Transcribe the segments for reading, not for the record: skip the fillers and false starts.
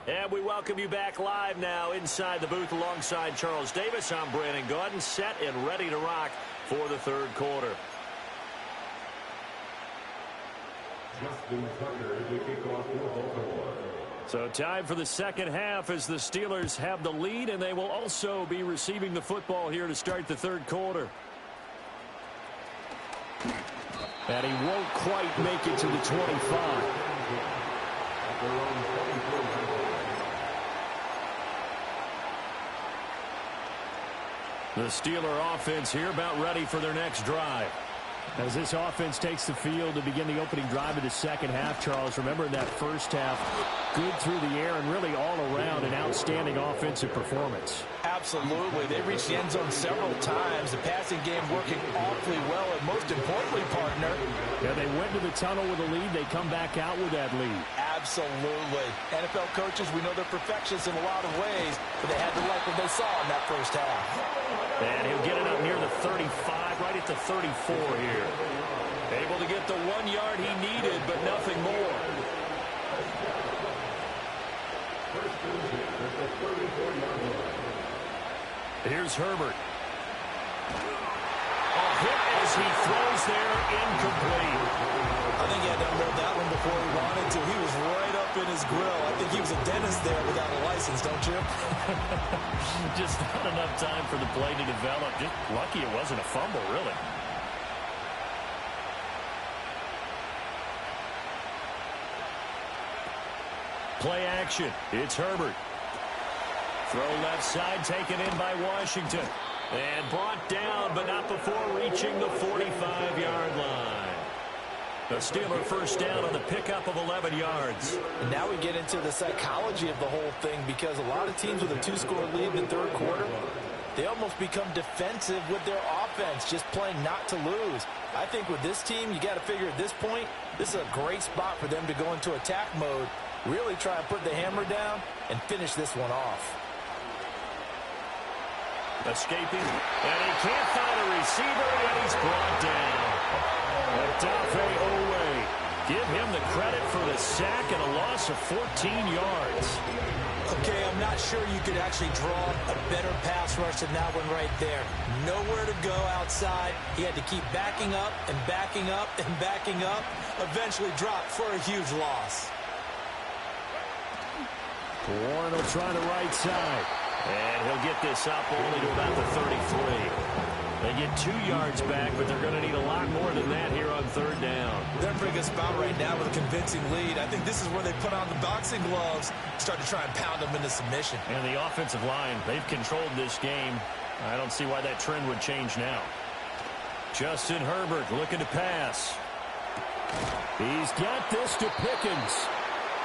And we welcome you back live now inside the booth alongside Charles Davis. I'm Brandon Gaudin, set and ready to rock for the third quarter. So time for the second half as the Steelers have the lead, and they will also be receiving the football here to start the third quarter. And he won't quite make it to the 25. The Steeler offense here about ready for their next drive. As this offense takes the field to begin the opening drive of the second half, Charles, remember in that first half, good through the air and really all around an outstanding offensive performance. Absolutely. They reached the end zone several times. The passing game working awfully well, and most importantly, partner. Yeah, they went to the tunnel with a lead. They come back out with that lead. Absolutely. NFL coaches, we know they're perfectionists in a lot of ways, but they had to like what they saw in that first half. And he'll get it up near the 35, right at the 34 here. Able to get the 1 yard he needed, but nothing more. Here's Herbert. A hit as he throws there, incomplete. I think he had to unload that one before he wanted to. He was right up in his grill. I think he was a dentist there without a license, don't you? Just not enough time for the play to develop. Just lucky it wasn't a fumble, really. Play action. It's Herbert. Throw left side taken in by Washington. And brought down, but not before reaching the 45-yard line. The Steeler first down on the pickup of 11 yards. And now we get into the psychology of the whole thing, because a lot of teams with a two-score lead in the third quarter, they almost become defensive with their offense, just playing not to lose. I think with this team, you got to figure at this point, this is a great spot for them to go into attack mode, really try and put the hammer down and finish this one off. Escaping, and he can't find a receiver, and he's brought down. Odafe Owe. Give him the credit for the sack and a loss of 14 yards. Okay, I'm not sure you could actually draw a better pass rush than that one right there. Nowhere to go outside. He had to keep backing up and backing up and backing up. Eventually dropped for a huge loss. Warren will try the right side. And he'll get this up only to about the 33. They get 2 yards back, but they're going to need a lot more than that here on third down. They're in a pretty good spot right now with a convincing lead. I think this is where they put on the boxing gloves, start to try and pound them into submission. And the offensive line, they've controlled this game. I don't see why that trend would change now. Justin Herbert looking to pass. He's got this to Pickens.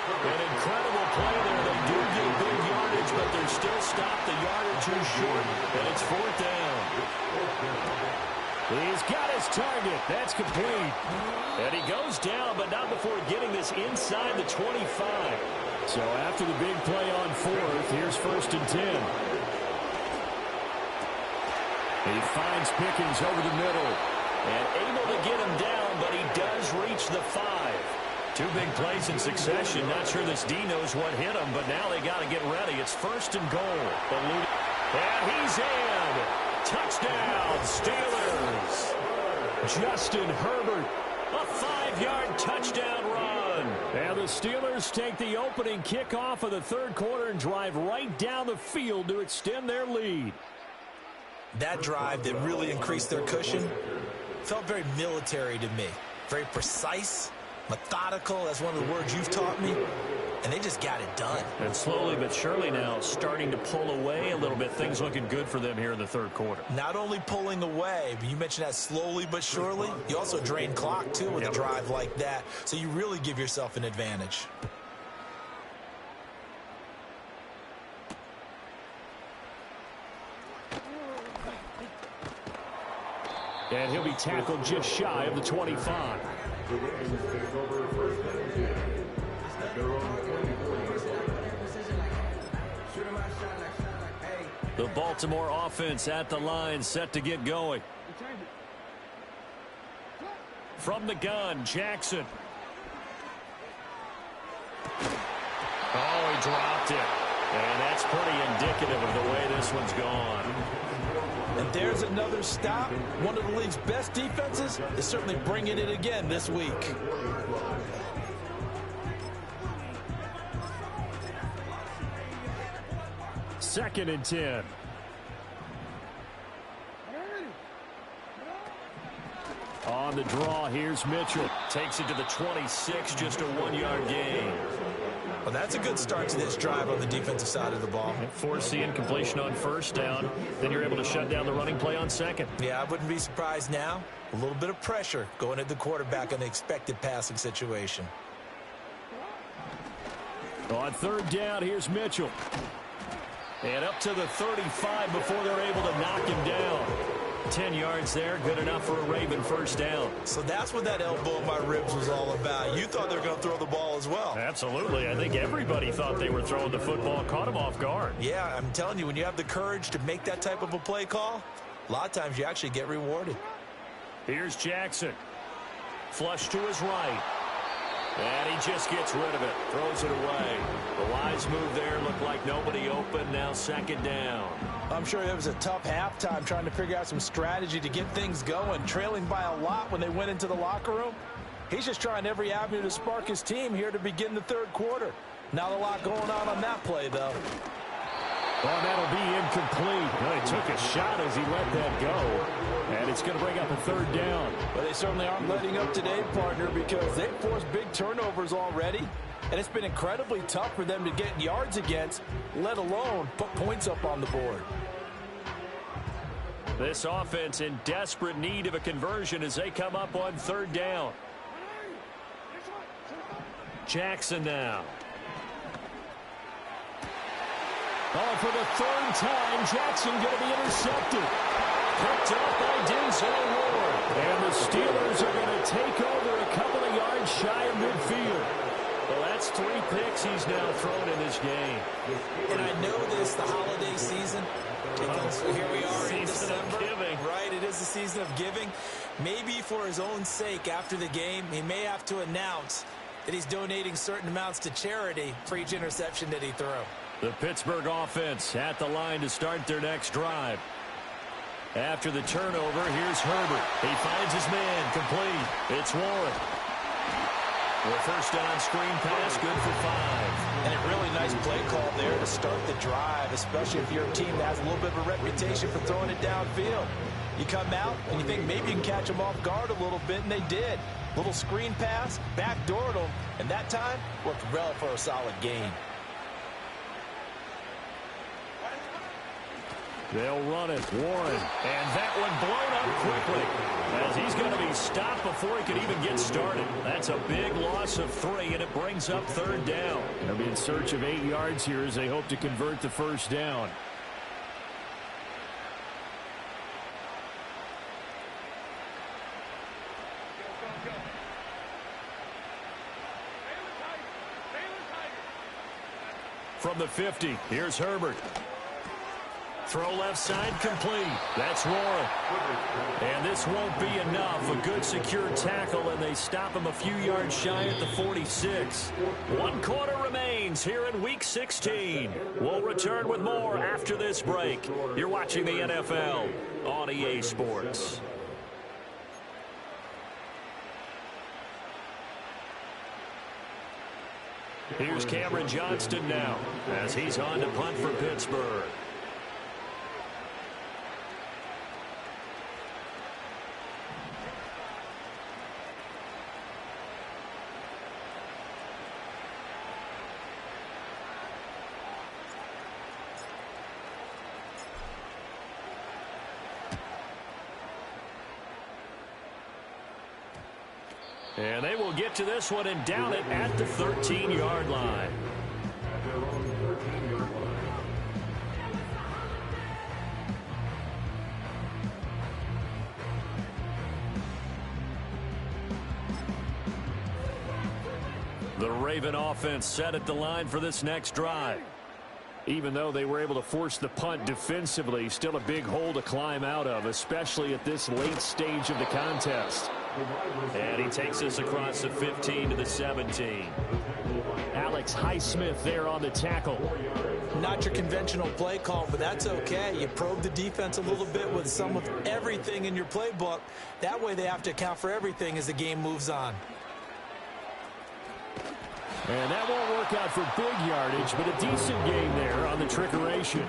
An incredible play there. They do get big yardage, but they're still stopped a yard or two short, and it's fourth down. He's got his target. That's complete. And he goes down, but not before getting this inside the 25. So after the big play on fourth, here's 1st and 10. He finds Pickens over the middle and able to get him down, but he does reach the 5. 2 big plays in succession. Not sure this D knows what hit him, but now they got to get ready. It's 1st and goal. And he's in. Touchdown, Steelers. Justin Herbert, a 5-yard touchdown run. And the Steelers take the opening kickoff of the third quarter and drive right down the field to extend their lead. That drive that really increased their cushion felt very military to me. Very precise, methodical, that's one of the words you've taught me, and they just got it done. And slowly but surely now starting to pull away a little bit. Things looking good for them here in the third quarter. Not only pulling away, but you mentioned that slowly but surely. You also drain clock, too, with a drive like that, so you really give yourself an advantage. And he'll be tackled just shy of the 25. The Baltimore offense at the line, set to get going. From the gun, Jackson. Oh, he dropped it. And that's pretty indicative of the way this one's gone. And there's another stop. One of the league's best defenses is certainly bringing it again this week. Second and 10. On the draw, here's Mitchell. Takes it to the 26, just a 1-yard gain. Well, that's a good start to this drive on the defensive side of the ball. Force the incompletion on first down. Then you're able to shut down the running play on second. Yeah, I wouldn't be surprised now. A little bit of pressure going at the quarterback in the expected passing situation. On third down, here's Mitchell. And up to the 35 before they're able to knock him down. 10 yards there, good enough for a Raven first down. So that's what that elbow in my ribs was all about. You thought they were going to throw the ball as well. Absolutely. I think everybody thought they were throwing the football, caught him off guard. Yeah, I'm telling you, when you have the courage to make that type of a play call, a lot of times you actually get rewarded. Here's Jackson. Flush to his right. And he just gets rid of it. Throws it away. The wise move there. Looked like nobody open. Now second down. I'm sure it was a tough halftime trying to figure out some strategy to get things going. Trailing by a lot when they went into the locker room. He's just trying every avenue to spark his team here to begin the third quarter. Not a lot going on that play, though. Oh, that'll be incomplete. Well, he took a shot as he let that go. And it's going to bring up a third down. But they certainly aren't letting up today, partner, because they've forced big turnovers already. And it's been incredibly tough for them to get yards against, let alone put points up on the board. This offense in desperate need of a conversion as they come up on third down. Jackson now. Oh, for the third time, Jackson going to be intercepted. Picked up by Denzel Ward. And the Steelers are going to take over a couple of yards shy of midfield. Well, that's 3 picks he's now thrown in this game. And I know this, the holiday season, because here we are in December. Right, it is the season of giving. Maybe for his own sake after the game, he may have to announce that he's donating certain amounts to charity for each interception that he threw. The Pittsburgh offense at the line to start their next drive. After the turnover, here's Herbert. He finds his man, complete. It's Warren. The first down screen pass, good for 5. And a really nice play call there to start the drive, especially if you're a team that has a little bit of a reputation for throwing it downfield. You come out and you think maybe you can catch them off guard a little bit, and they did. Little screen pass, backdoored them, and that time worked well for a solid gain. They'll run it, Warren, and that one blown up quickly as he's going to be stopped before he can even get started. That's a big loss of 3, and it brings up third down. They'll be in search of 8 yards here as they hope to convert the first down. From the 50, here's Herbert. Throw left side complete. That's Warren. And this won't be enough. A good secure tackle, and they stop him a few yards shy at the 46. 1 quarter remains here in Week 16. We'll return with more after this break. You're watching the NFL on EA Sports. Here's Cameron Johnston now as he's on to punt for Pittsburgh. And they will get to this one and down it at the 13-yard line. The Raven offense set at the line for this next drive. Even though they were able to force the punt defensively, still a big hole to climb out of, especially at this late stage of the contest. And he takes us across the 15 to the 17. Alex Alex Highsmith there on the tackle. Not your conventional play call, but that's okay. You probe the defense a little bit with some of everything in your playbook. That way they have to account for everything as the game moves on. And that won't work out for big yardage, but a decent gain there on the trickeration.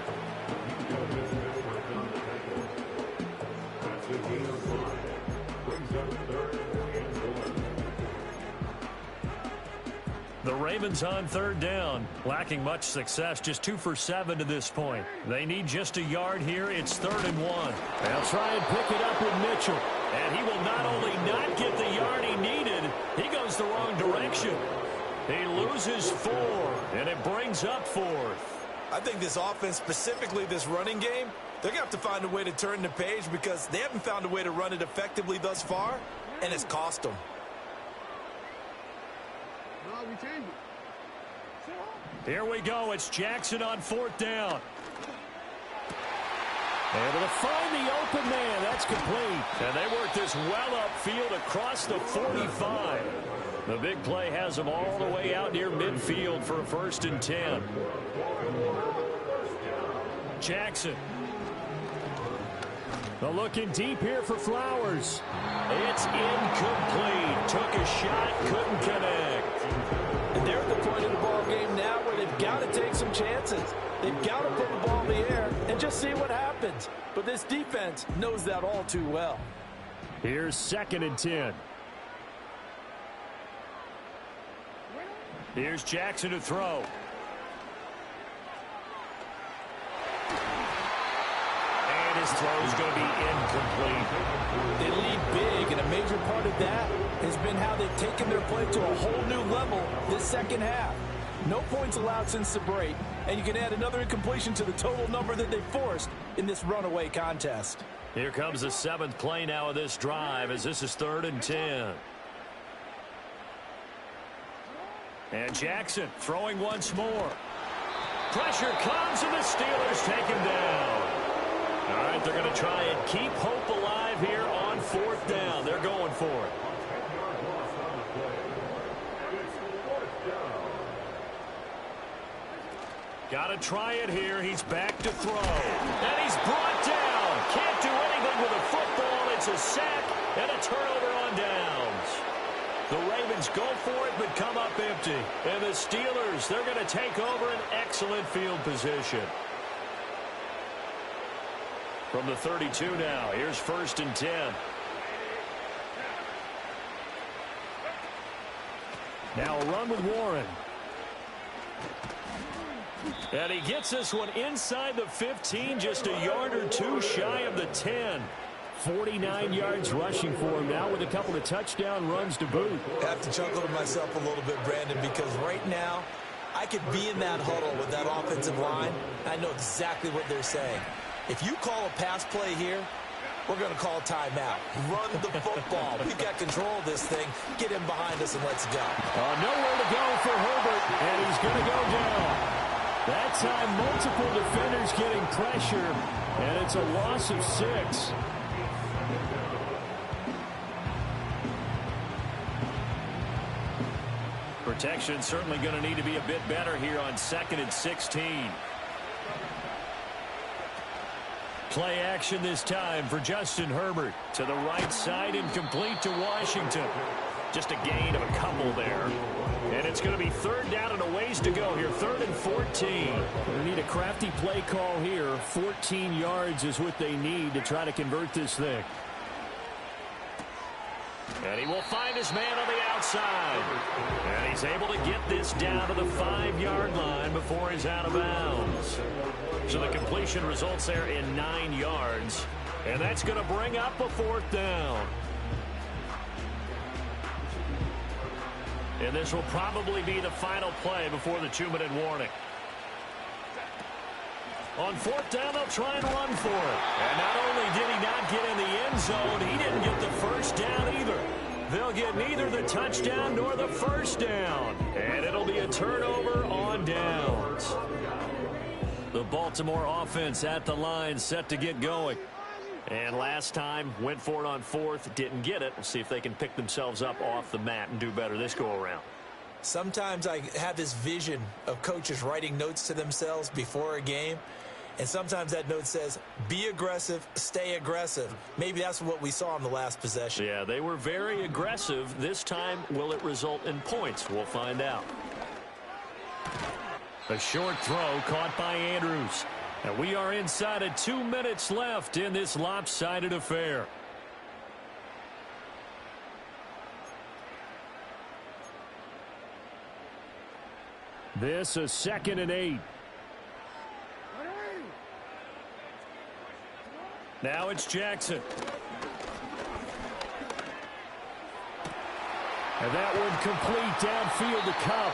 The Ravens on third down, lacking much success, just 2 for 7 to this point. They need just a yard here. It's 3rd and 1. They'll try and pick it up with Mitchell. And he will not only not get the yard he needed, he goes the wrong direction. He loses 4, and it brings up 4th. I think this offense, specifically this running game, they're going to have to find a way to turn the page because they haven't found a way to run it effectively thus far, and it's cost them. Here we go. It's Jackson on 4th down. Able to find the open man. That's complete. And they work this well upfield across the 45. The big play has them all the way out near midfield for a 1st and 10. Jackson. They're looking deep here for Flowers. It's incomplete. Took a shot, couldn't connect. And they're at the point of the ball game now where they've got to take some chances. They've got to put the ball in the air and just see what happens. But this defense knows that all too well. Here's 2nd and 10. Here's Jackson to throw. And his throw is going to be incomplete. They lead big, and a major part of that has been how they've taken their play to a whole new level this second half. No points allowed since the break, and you can add another incompletion to the total number that they forced in this runaway contest. Here comes the 7th play now of this drive as this is 3rd and 10. And Jackson throwing once more. Pressure comes, and the Steelers take him down. All right, they're going to try and keep hope alive here on 4th down. They're going for it. Got to try it here. He's back to throw. And he's brought down. Can't do anything with a football. It's a sack and a turnover on downs. The Ravens go for it but come up empty. And the Steelers, they're going to take over an excellent field position. From the 32 now, here's 1st and 10. Now a run with Warren. And he gets this one inside the 15, just a yard or 2 shy of the 10. 49 yards rushing for him now with a couple of touchdown runs to boot. I have to chuckle to myself a little bit, Brandon, because right now I could be in that huddle with that offensive line. I know exactly what they're saying. If you call a pass play here, we're going to call timeout. Run the football. We've got control of this thing. Get him behind us and let's go. Nowhere to go for Herbert, and he's going to go down. That time, multiple defenders getting pressure, and it's a loss of 6. Protection certainly going to need to be a bit better here on 2nd and 16. Play action this time for Justin Herbert. To the right side and complete to Washington. Just a gain of a couple there. And it's going to be 3rd down and a ways to go here. 3rd and 14. They need a crafty play call here. 14 yards is what they need to try to convert this thing. And he will find his man on the outside. And he's able to get this down to the 5-yard line before he's out of bounds. So the completion results there in 9 yards. And that's going to bring up a 4th down. And this will probably be the final play before the 2-minute warning. On 4th down, they'll try and run for it. And not only did he not get in the end zone, he didn't get the 1st down either. They'll get neither the touchdown nor the 1st down. And it'll be a turnover on downs. The Baltimore offense at the line, set to get going. And last time, went for it on 4th, didn't get it. We'll see if they can pick themselves up off the mat and do better this go-around. Sometimes I have this vision of coaches writing notes to themselves before a game, and sometimes that note says, be aggressive, stay aggressive. Maybe that's what we saw in the last possession. Yeah, they were very aggressive. This time, will it result in points? We'll find out. A short throw caught by Andrews. And we are inside of 2 minutes left in this lopsided affair. This is 2nd and 8. Now it's Jackson. And that one complete downfield to Cup.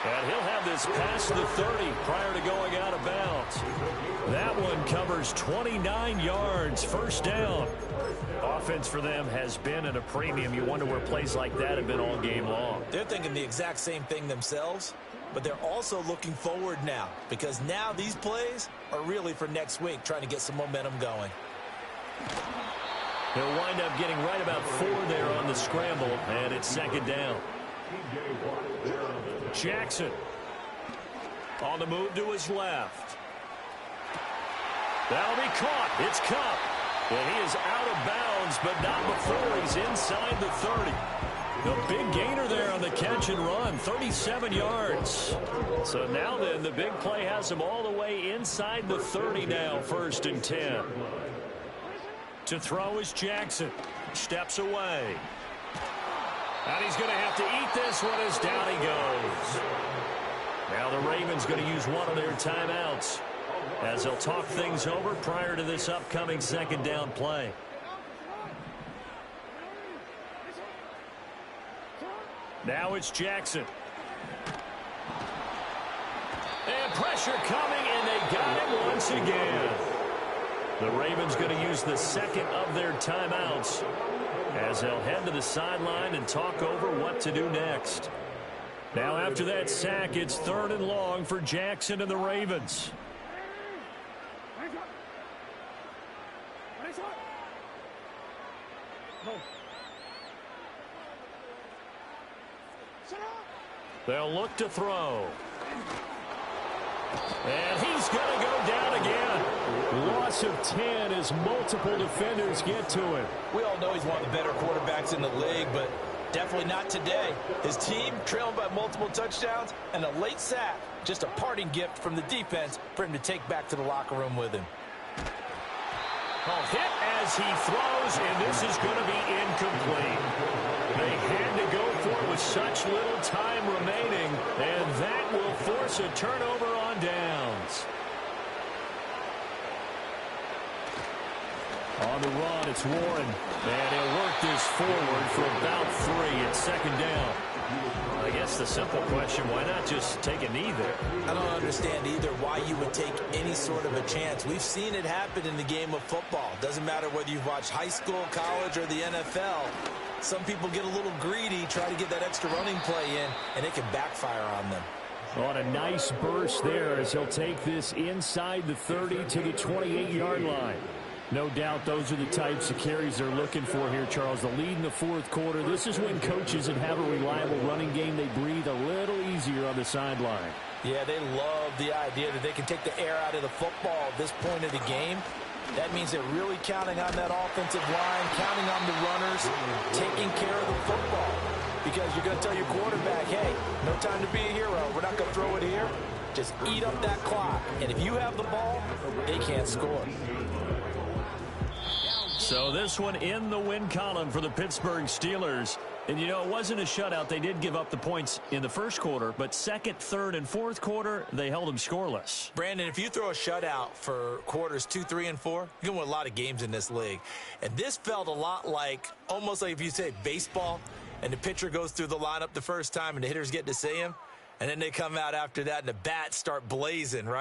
And he'll have this past the 30 prior to going out of bounds. That one covers 29 yards, first down. Offense for them has been at a premium. You wonder where plays like that have been all game long. They're thinking the exact same thing themselves, but they're also looking forward now because now these plays are really for next week, trying to get some momentum going. They'll wind up getting right about 4 there on the scramble, and it's 2nd down. Jackson on the move to his left. That'll be caught. It's Cup. And he is out of bounds, but not before he's inside the 30. The big gainer there on the catch and run, 37 yards. So now then, the big play has him all the way inside the 30 now, 1st and 10. To throw is Jackson. Steps away. And he's going to have to eat this one as down he goes. Now the Ravens going to use one of their timeouts as they'll talk things over prior to this upcoming 2nd down play. Now it's Jackson. And pressure coming, and they got him once again. The Ravens going to use the 2nd of their timeouts as they'll head to the sideline and talk over what to do next. Now after that sack, it's 3rd and long for Jackson and the Ravens. They'll look to throw. And he's going to go down again. Loss of 10 as multiple defenders get to him. We all know he's one of the better quarterbacks in the league, but definitely not today. His team trailing by multiple touchdowns and a late sack. Just a parting gift from the defense for him to take back to the locker room with him. Hit as he throws, and this is going to be incomplete. They had to go for it with such little time remaining, and that will force a turnover on downs. On the run, it's Warren, and he'll work this forward for about 3 at 2nd down. I guess the simple question, why not just take a knee there? I don't understand either why you would take any sort of a chance. We've seen it happen in the game of football. Doesn't matter whether you've watched high school, college, or the NFL. Some people get a little greedy, try to get that extra running play in, and it can backfire on them. On a nice burst there as he'll take this inside the 30 to the 28-yard line. No doubt those are the types of carries they're looking for here, Charles. The lead in the 4th quarter. This is when coaches that have a reliable running game, they breathe a little easier on the sideline. Yeah, they love the idea that they can take the air out of the football at this point of the game. That means they're really counting on that offensive line, counting on the runners, taking care of the football. Because you're going to tell your quarterback, hey, no time to be a hero. We're not going to throw it here. Just eat up that clock. And if you have the ball, they can't score. So this one in the win column for the Pittsburgh Steelers. And, you know, it wasn't a shutout. They did give up the points in the 1st quarter, but 2nd, 3rd, and 4th quarter, they held them scoreless. Brandon, if you throw a shutout for quarters 2, 3, and 4, you can win a lot of games in this league. And this felt a lot like, almost like if you say baseball, and the pitcher goes through the lineup the first time, and the hitters get to see him, and then they come out after that, and the bats start blazing, right?